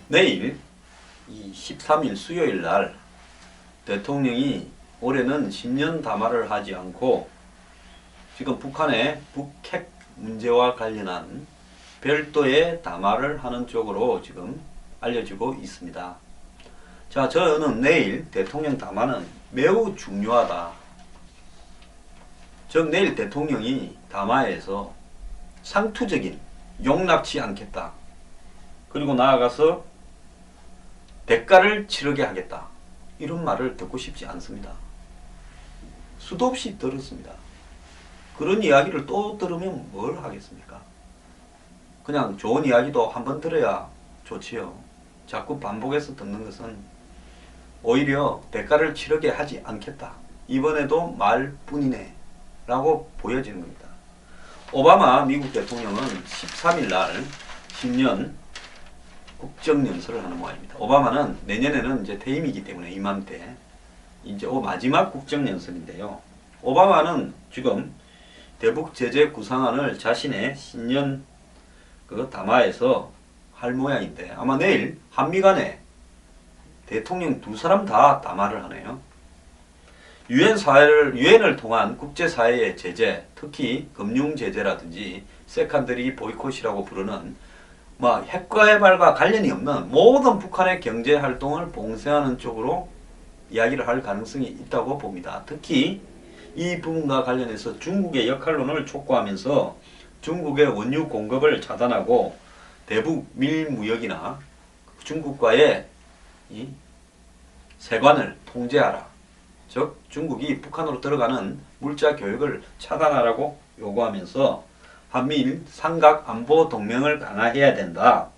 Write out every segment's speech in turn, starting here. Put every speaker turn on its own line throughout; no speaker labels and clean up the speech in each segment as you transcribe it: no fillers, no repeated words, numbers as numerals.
내일 이 13일 수요일 날 대통령이 올해는 신년 담화를 하지 않고 지금 북한의 북핵 문제와 관련한 별도의 담화를 하는 쪽으로 지금 알려지고 있습니다. 자, 저는 내일 대통령 담화는 매우 중요하다. 즉 내일 대통령이 담화에서 상투적인 용납치 않겠다. 그리고 나아가서 대가를 치르게 하겠다. 이런 말을 듣고 싶지 않습니다. 수도 없이 들었습니다. 그런 이야기를 또 들으면 뭘 하겠습니까? 그냥 좋은 이야기도 한번 들어야 좋지요. 자꾸 반복해서 듣는 것은 오히려 대가를 치르게 하지 않겠다. 이번에도 말뿐이네 라고 보여지는 겁니다. 오바마 미국 대통령은 13일 날 신년 국정연설을 하는 모양입니다. 오바마는 내년에는 이제 퇴임이기 때문에 이맘때 이제 마지막 국정연설인데요. 오바마는 지금 대북 제재 구상안을 자신의 신년 그 담화에서 할 모양인데 아마 내일 한미 간에 대통령 두 사람 다 담화를 하네요. 유엔을 통한 국제사회의 제재, 특히 금융제재라든지 세컨더리 보이콧이라고 부르는 핵 개발과 관련이 없는 모든 북한의 경제활동을 봉쇄하는 쪽으로 이야기를 할 가능성이 있다고 봅니다. 특히 이 부분과 관련해서 중국의 역할론을 촉구하면서 중국의 원유 공급을 차단하고 대북 밀무역이나 중국과의 이 세관을 통제하라. 즉 중국이 북한으로 들어가는 물자 교역을 차단하라고 요구하면서 한미일 삼각 안보 동맹을 강화해야 된다.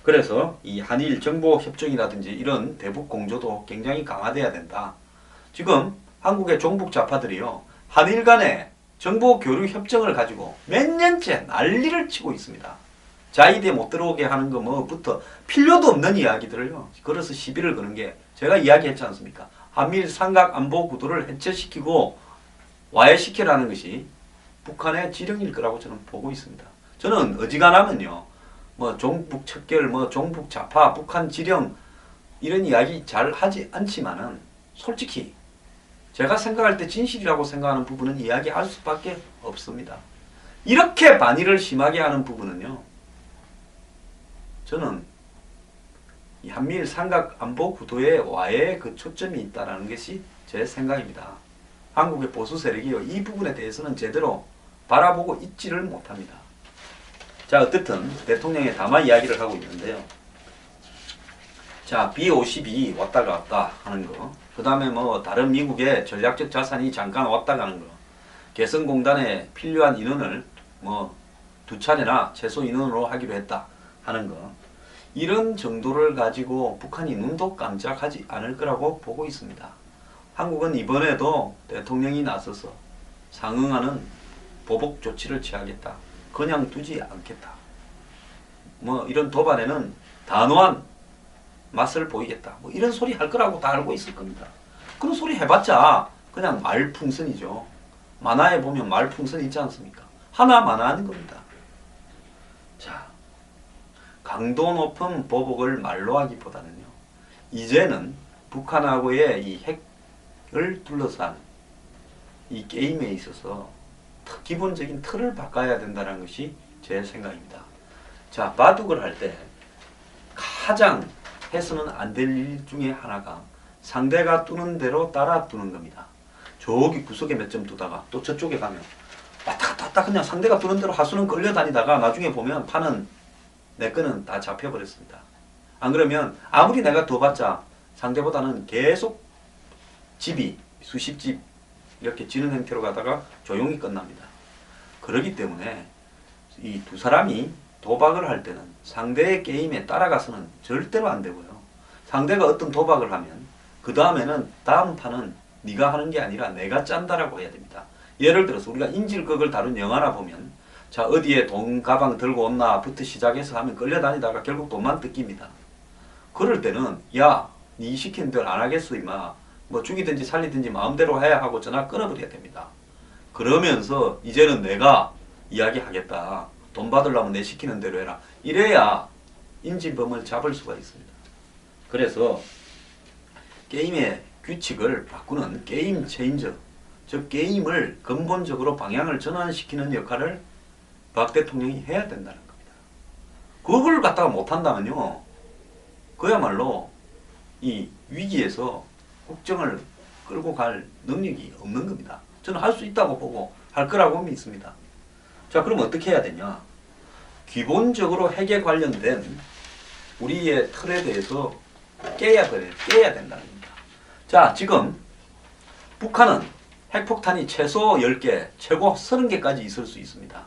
그래서 이 한일 정보 협정이라든지 이런 대북 공조도 굉장히 강화돼야 된다. 지금 한국의 종북 좌파들이요, 한일 간의 정보 교류 협정을 가지고 몇 년째 난리를 치고 있습니다. 자위대 못 들어오게 하는 거 뭐부터 필요도 없는 이야기들을요. 그래서 시비를 거는 게 제가 이야기했지 않습니까? 한미일 삼각 안보 구도를 해체시키고 와해시키라는 것이 북한의 지령일 거라고 저는 보고 있습니다. 저는 어지간하면요, 종북 척결, 종북 좌파, 북한 지령 이런 이야기 잘 하지 않지만은 솔직히 제가 생각할 때 진실이라고 생각하는 부분은 이야기할 수밖에 없습니다. 이렇게 반의를 심하게 하는 부분은요, 저는 이 한미일 삼각 안보 구도의 와해에 그 초점이 있다는 것이 제 생각입니다. 한국의 보수 세력이요, 이 부분에 대해서는 제대로 바라보고 있지를 못합니다. 자, 어쨌든 대통령의 담화 이야기를 하고 있는데요. 자, B-52 왔다 갔다 하는 거, 그 다음에 다른 미국의 전략적 자산이 잠깐 왔다 가는 거, 개성공단에 필요한 인원을 두 차례나 최소 인원으로 하기로 했다 하는 거, 이런 정도를 가지고 북한이 눈도 깜짝하지 않을 거라고 보고 있습니다. 한국은 이번에도 대통령이 나서서 상응하는 보복 조치를 취하겠다. 그냥 두지 않겠다. 이런 도발에는 단호한 맛을 보이겠다. 이런 소리 할 거라고 다 알고 있을 겁니다. 그런 소리 해봤자 그냥 말풍선이죠. 만화에 보면 말풍선 있지 않습니까? 하나 만화하는 겁니다. 자, 강도 높은 보복을 말로 하기보다는요, 이제는 북한하고의 이 핵을 둘러싼 이 게임에 있어서 기본적인 틀을 바꿔야 된다는 것이 제 생각입니다. 자, 바둑을 할 때 가장 해서는 안 될 일 중에 하나가 상대가 두는 대로 따라 두는 겁니다. 저기 구석에 몇 점 두다가 또 저쪽에 가면 왔다 갔다 그냥 상대가 두는 대로 하수는 끌려다니다가 나중에 보면 판은 내 거는 다 잡혀버렸습니다. 안 그러면 아무리 내가 더 봤자 상대보다는 계속 집이 수십 집 이렇게 지는 형태로 가다가 조용히 끝납니다. 그렇기 때문에 이 두 사람이 도박을 할 때는 상대의 게임에 따라가서는 절대로 안 되고요. 상대가 어떤 도박을 하면 그 다음에는 다음 판은 네가 하는 게 아니라 내가 짠다라고 해야 됩니다. 예를 들어서 우리가 인질극을 다룬 영화나 보면 자, 어디에 돈 가방 들고 온나 부터 시작해서 하면 끌려다니다가 결국 돈만 뜯깁니다. 그럴 때는 야, 네 시키는 대로 안 하겠어 임마. 죽이든지 살리든지 마음대로 해야 하고 전화 끊어버려야 됩니다. 그러면서 이제는 내가 이야기하겠다. 돈 받으려면 내 시키는 대로 해라. 이래야 인질범을 잡을 수가 있습니다. 그래서 게임의 규칙을 바꾸는 게임 체인저, 즉 게임을 근본적으로 방향을 전환시키는 역할을 박 대통령이 해야 된다는 겁니다. 그걸 갖다가 못한다면요, 그야말로 이 위기에서 국정을 끌고 갈 능력이 없는 겁니다. 저는 할 수 있다고 보고 할 거라고 믿습니다. 자, 그럼 어떻게 해야 되냐? 기본적으로 핵에 관련된 우리의 틀에 대해서 깨야 된다는 겁니다. 자, 지금 북한은 핵폭탄이 최소 10개, 최고 30개까지 있을 수 있습니다.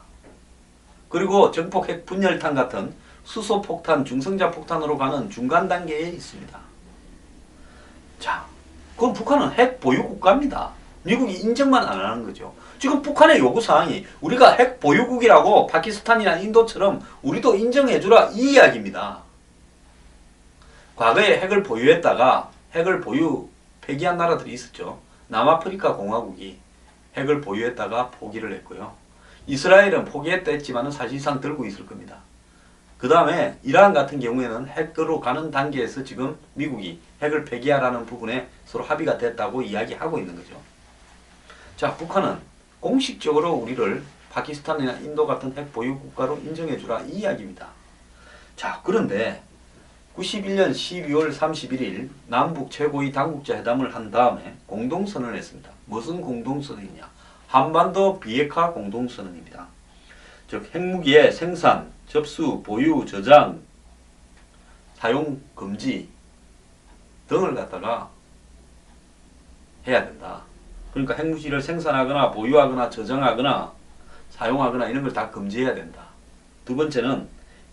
그리고 정폭 핵 분열탄 같은 수소폭탄, 중성자 폭탄으로 가는 중간 단계에 있습니다. 자, 그럼 북한은 핵 보유 국가입니다. 미국이 인정만 안 하는 거죠. 지금 북한의 요구사항이 우리가 핵 보유국이라고 파키스탄이나 인도처럼 우리도 인정해주라 이 이야기입니다. 과거에 핵을 보유했다가 핵을 폐기한 나라들이 있었죠. 남아프리카 공화국이 핵을 보유했다가 포기를 했고요. 이스라엘은 포기했다 했지만 사실상 들고 있을 겁니다. 그 다음에 이란 같은 경우에는 핵으로 가는 단계에서 지금 미국이 핵을 폐기하라는 부분에 서로 합의가 됐다고 이야기하고 있는 거죠. 자, 북한은 공식적으로 우리를 파키스탄이나 인도 같은 핵 보유 국가로 인정해주라 이 이야기입니다. 자, 그런데 91년 12월 31일 남북 최고위 당국자 회담을 한 다음에 공동선언을 했습니다. 무슨 공동선언이냐? 한반도 비핵화 공동선언입니다. 즉 핵무기의 생산, 접수, 보유, 저장, 사용 금지 등을 갖다가 해야 된다. 그러니까 핵무기를 생산하거나 보유하거나 저장하거나 사용하거나 이런 걸 다 금지해야 된다. 두 번째는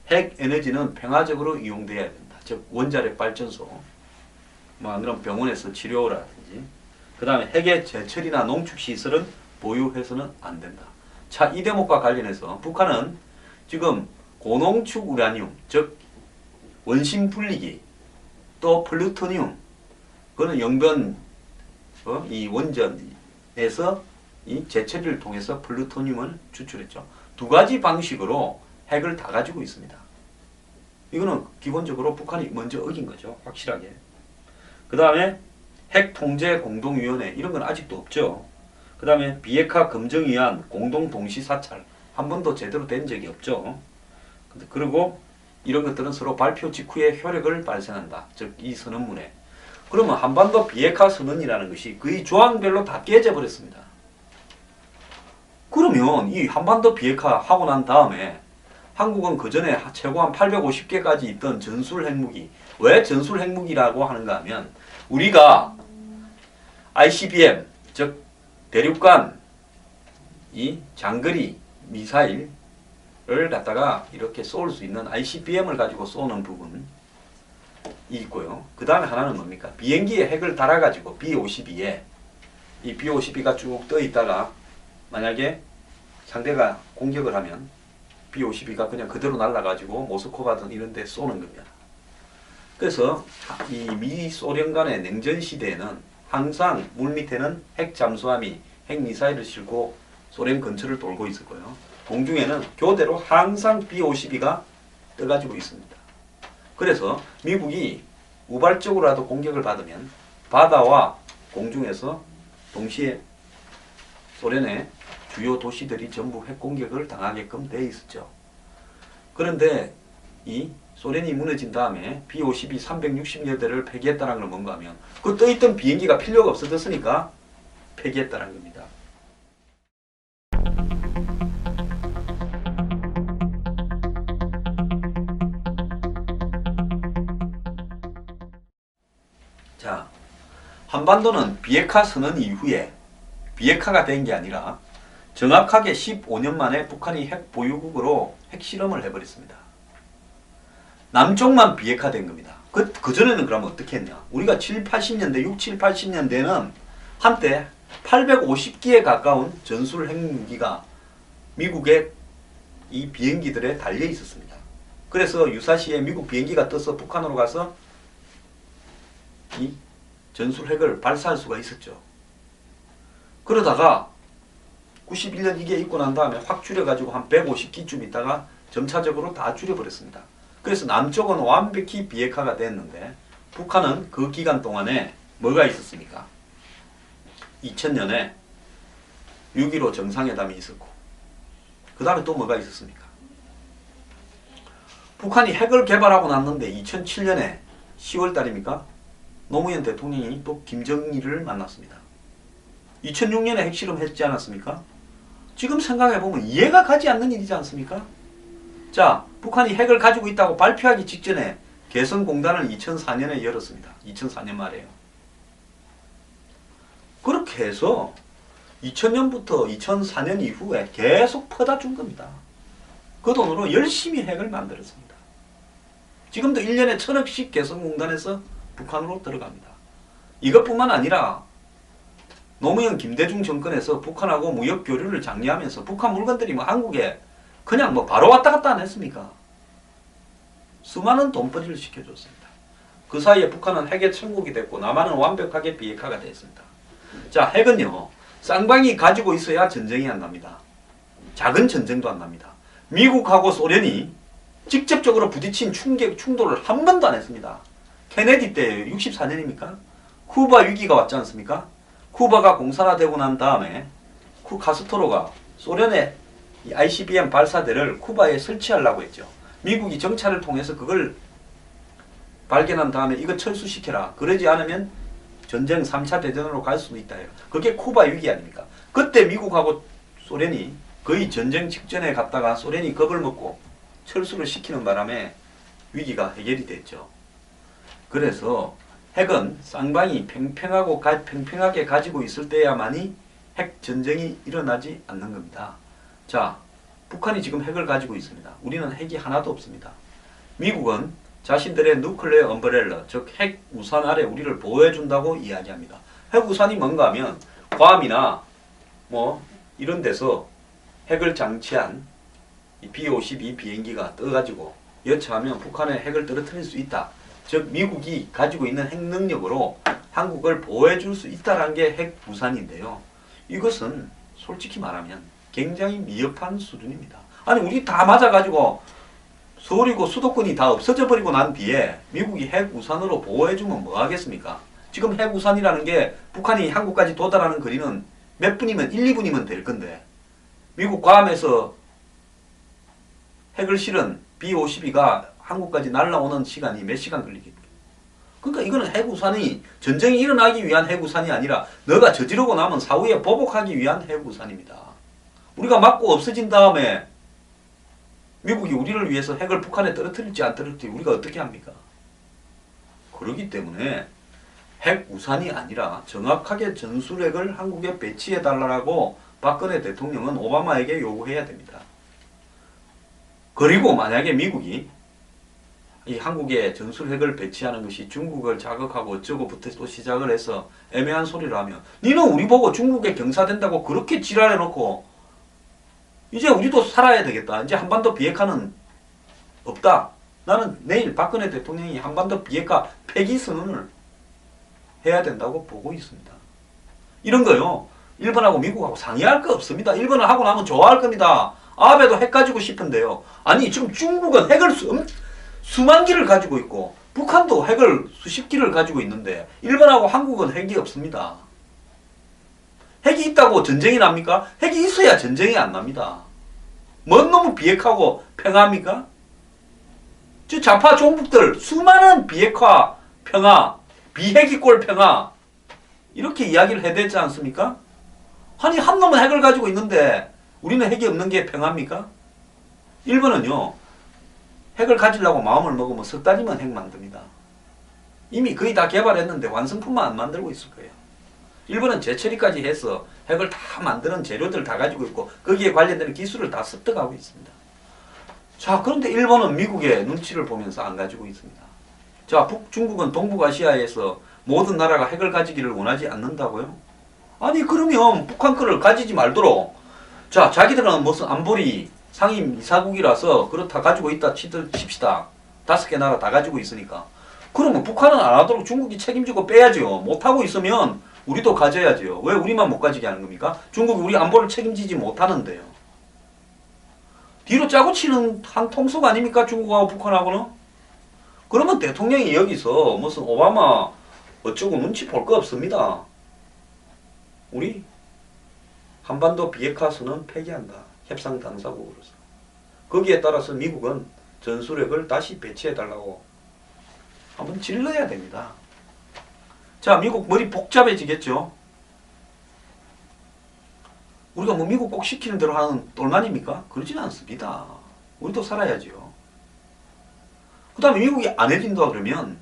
핵 에너지는 평화적으로 이용돼야 된다. 즉 원자력 발전소, 뭐 그런 병원에서 치료라든지, 그 다음에 핵의 제철이나 농축 시설은 보유해서는 안 된다. 자, 이 대목과 관련해서 북한은 지금 고농축 우라늄, 즉 원심 분리기, 또 플루토늄, 그거는 영변 이 원전에서 이 재처리를 통해서 플루토늄을 추출했죠. 두 가지 방식으로 핵을 다 가지고 있습니다. 이거는 기본적으로 북한이 먼저 어긴 거죠. 확실하게. 그 다음에 핵통제공동위원회 이런 건 아직도 없죠. 그 다음에 비핵화 검증위원 공동동시사찰 한 번도 제대로 된 적이 없죠. 그리고 이런 것들은 서로 발표 직후에 효력을 발생한다. 즉 이 선언문에. 그러면 한반도 비핵화 선언이라는 것이 거의 조항별로 다 깨져버렸습니다. 그러면 이 한반도 비핵화 하고 난 다음에 한국은 그 전에 최고 한 850개까지 있던 전술 핵무기, 왜 전술 핵무기라고 하는가 하면 우리가 ICBM, 즉 대륙간 이 장거리 미사일을 갖다가 이렇게 쏠 수 있는 ICBM을 가지고 쏘는 부분이 있고요. 그 다음에 하나는 뭡니까? 비행기에 핵을 달아가지고 B-52에 이 B-52가 쭉 떠 있다가 만약에 상대가 공격을 하면 B-52가 그냥 그대로 날아가지고 모스크바든 이런 데 쏘는 겁니다. 그래서 이 미소련 간의 냉전 시대에는 항상 물 밑에는 핵 잠수함이 핵 미사일을 싣고 소련 근처를 돌고 있었고요. 공중에는 교대로 항상 B-52가 떠가지고 있습니다. 그래서 미국이 우발적으로라도 공격을 받으면 바다와 공중에서 동시에 소련의 주요 도시들이 전부 핵공격을 당하게끔 돼 있었죠. 그런데 이 소련이 무너진 다음에 B-52 360여 대를 폐기했다는 건 뭔가 하면 그 떠있던 비행기가 필요가 없어졌으니까 폐기했다는 겁니다. 자, 한반도는 비핵화 선언 이후에 비핵화가 된 게 아니라 정확하게 15년 만에 북한이 핵 보유국으로 핵실험을 해버렸습니다. 남쪽만 비핵화된 겁니다. 그전에는 그러면 어떻게 했냐? 우리가 80년대, 6, 80년대는 한때 850기에 가까운 전술 핵무기가 미국의 이 비행기들에 달려 있었습니다. 그래서 유사시에 미국 비행기가 떠서 북한으로 가서 이 전술 핵을 발사할 수가 있었죠. 그러다가 91년 이게 있고 난 다음에 확 줄여가지고 한 150기쯤 있다가 점차적으로 다 줄여버렸습니다. 그래서 남쪽은 완벽히 비핵화가 됐는데 북한은 그 기간 동안에 뭐가 있었습니까? 2000년에 6.15 정상회담이 있었고 그 다음에 또 뭐가 있었습니까? 북한이 핵을 개발하고 났는데 2007년에 10월달입니까? 노무현 대통령이 또 김정일을 만났습니다. 2006년에 핵실험 했지 않았습니까? 지금 생각해보면 이해가 가지 않는 일이지 않습니까? 자, 북한이 핵을 가지고 있다고 발표하기 직전에 개성공단을 2004년에 열었습니다. 2004년 말에요. 그렇게 해서 2000년부터 2004년 이후에 계속 퍼다 준 겁니다. 그 돈으로 열심히 핵을 만들었습니다. 지금도 1년에 1000억씩 개성공단에서 북한으로 들어갑니다. 이것뿐만 아니라 노무현 김대중 정권에서 북한하고 무역 교류를 장려하면서 북한 물건들이 뭐 한국에 그냥 뭐 바로 왔다 갔다 안 했습니까? 수많은 돈벌이를 시켜줬습니다. 그 사이에 북한은 핵의 천국이 됐고 남한은 완벽하게 비핵화가 됐습니다. 자, 핵은요, 쌍방이 가지고 있어야 전쟁이 안 납니다. 작은 전쟁도 안 납니다. 미국하고 소련이 직접적으로 부딪힌 충돌을 한 번도 안 했습니다. 케네디 때예요. 64년입니까? 쿠바 위기가 왔지 않습니까? 쿠바가 공산화되고 난 다음에 카스트로가 소련의 ICBM 발사대를 쿠바에 설치하려고 했죠. 미국이 정찰을 통해서 그걸 발견한 다음에 이거 철수시켜라. 그러지 않으면 전쟁 3차 대전으로 갈 수도 있다. 그게 쿠바 위기 아닙니까? 그때 미국하고 소련이 거의 전쟁 직전에 갔다가 소련이 겁을 먹고 철수를 시키는 바람에 위기가 해결이 됐죠. 그래서 핵은 쌍방이 팽팽하게 가지고 있을 때야만이 핵 전쟁이 일어나지 않는 겁니다. 자, 북한이 지금 핵을 가지고 있습니다. 우리는 핵이 하나도 없습니다. 미국은 자신들의 누클레어 엄브렐러, 즉 핵 우산 아래 우리를 보호해준다고 이야기합니다. 핵 우산이 뭔가 하면 괌이나 뭐 이런 데서 핵을 장치한 B-52 비행기가 떠가지고 여차하면 북한의 핵을 떨어뜨릴 수 있다. 즉 미국이 가지고 있는 핵 능력으로 한국을 보호해줄 수 있다는 게 핵 우산인데요. 이것은 솔직히 말하면 굉장히 미흡한 수준입니다. 아니 우리 다 맞아가지고 서울이고 수도권이 다 없어져 버리고 난 뒤에 미국이 핵 우산으로 보호해주면 뭐 하겠습니까? 지금 핵 우산이라는 게 북한이 한국까지 도달하는 거리는 몇 분이면 1, 2분이면 될 건데 미국 괌에서 핵을 실은 B-52가 한국까지 날아오는 시간이 몇 시간 걸리겠습니까? 그러니까 이거는 핵 우산이 전쟁이 일어나기 위한 핵 우산이 아니라 너가 저지르고 나면 사후에 보복하기 위한 핵 우산입니다. 우리가 맞고 없어진 다음에 미국이 우리를 위해서 핵을 북한에 떨어뜨릴지 안 떨어뜨릴지 우리가 어떻게 합니까? 그렇기 때문에 핵 우산이 아니라 정확하게 전술핵을 한국에 배치해 달라고 박근혜 대통령은 오바마에게 요구해야 됩니다. 그리고 만약에 미국이 이 한국에 전술핵을 배치하는 것이 중국을 자극하고 어쩌고부터 또 시작을 해서 애매한 소리를 하면 니는 우리 보고 중국에 경사된다고 그렇게 지랄해놓고 이제 우리도 살아야 되겠다. 이제 한반도 비핵화는 없다. 나는 내일 박근혜 대통령이 한반도 비핵화 폐기 선언을 해야 된다고 보고 있습니다. 이런 거요. 일본하고 미국하고 상의할 거 없습니다. 일본은 하고 나면 좋아할 겁니다. 아베도 핵 가지고 싶은데요. 아니 지금 중국은 핵을 수만 기를 가지고 있고 북한도 핵을 수십 기를 가지고 있는데 일본하고 한국은 핵이 없습니다. 핵이 있다고 전쟁이 납니까? 핵이 있어야 전쟁이 안 납니다. 뭔 놈의 비핵화고 평화입니까? 저 좌파 종북들 수많은 비핵화, 평화, 비핵이꼴 평화 이렇게 이야기를 해대지 않습니까? 아니 한 놈은 핵을 가지고 있는데 우리는 핵이 없는 게 평화입니까? 일본은요. 핵을 가지려고 마음을 먹으면 석 달이면 핵 만듭니다. 이미 거의 다 개발했는데 완성품만 안 만들고 있을 거예요. 일본은 재처리까지 해서 핵을 다 만드는 재료들 다 가지고 있고 거기에 관련되는 기술을 다 습득하고 있습니다. 자, 그런데 일본은 미국의 눈치를 보면서 안 가지고 있습니다. 자, 중국은 동북아시아에서 모든 나라가 핵을 가지기를 원하지 않는다고요? 아니 그러면 북한 거를 가지지 말도록 자, 자기들은 무슨 안보리 상임 이사국이라서 그렇다 가지고 있다 칩시다. 5개 나라 다 가지고 있으니까. 그러면 북한은 안 하도록 중국이 책임지고 빼야죠. 못하고 있으면 우리도 가져야죠. 왜 우리만 못 가지게 하는 겁니까? 중국이 우리 안보를 책임지지 못하는데요. 뒤로 짜고 치는 한 통속 아닙니까? 중국하고 북한하고는? 그러면 대통령이 여기서 무슨 오바마 어쩌고 눈치 볼 거 없습니다. 우리 한반도 비핵화선언 폐기한다. 협상 당사국으로서. 거기에 따라서 미국은 전술핵을 다시 배치해달라고 한번 질러야 됩니다. 자, 미국 머리 복잡해지겠죠? 우리가 뭐 미국 꼭 시키는 대로 하는 똘만입니까? 그러진 않습니다. 우리도 살아야죠. 그 다음에 미국이 안 해준다 그러면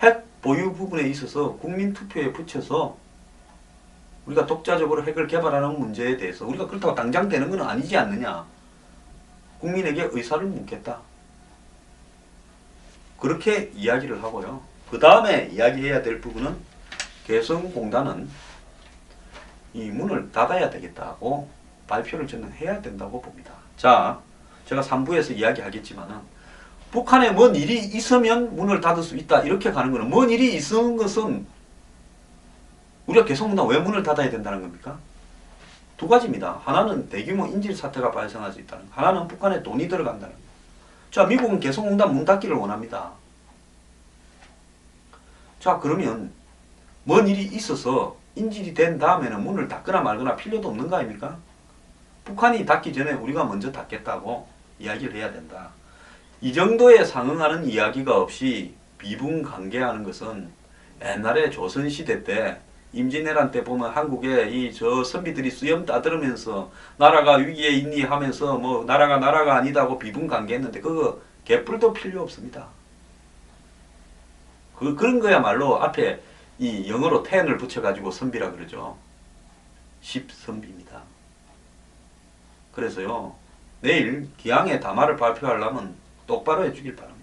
핵 보유 부분에 있어서 국민투표에 붙여서 우리가 독자적으로 핵을 개발하는 문제에 대해서 우리가 그렇다고 당장 되는 건 아니지 않느냐. 국민에게 의사를 묻겠다. 그렇게 이야기를 하고요. 그 다음에 이야기해야 될 부분은 개성공단은 이 문을 닫아야 되겠다고 발표를 저는 해야 된다고 봅니다. 자, 제가 3부에서 이야기하겠지만은 북한에 뭔 일이 있으면 문을 닫을 수 있다 이렇게 가는 거는 뭔 일이 있은 것은 우리가 개성공단 왜 문을 닫아야 된다는 겁니까? 두 가지입니다. 하나는 대규모 인질 사태가 발생할 수 있다는 거. 하나는 북한에 돈이 들어간다는 거. 자, 미국은 개성공단 문 닫기를 원합니다. 자, 그러면 뭔 일이 있어서 인질이 된 다음에는 문을 닫거나 말거나 필요도 없는 거 아닙니까? 북한이 닫기 전에 우리가 먼저 닫겠다고 이야기를 해야 된다. 이 정도에 상응하는 이야기가 없이 비분관계하는 것은 옛날에 조선시대 때 임진왜란 때 보면 한국에 이 저 선비들이 수염 따들으면서 나라가 위기에 있니 하면서 뭐 나라가 아니다고 비분관계했는데 그거 개뿔도 필요 없습니다. 그런 거야말로 앞에 이 영어로 ten을 붙여가지고 선비라 그러죠. 10선비입니다. 그래서요, 내일 기항의 담화를 발표하려면 똑바로 해주길 바랍니다.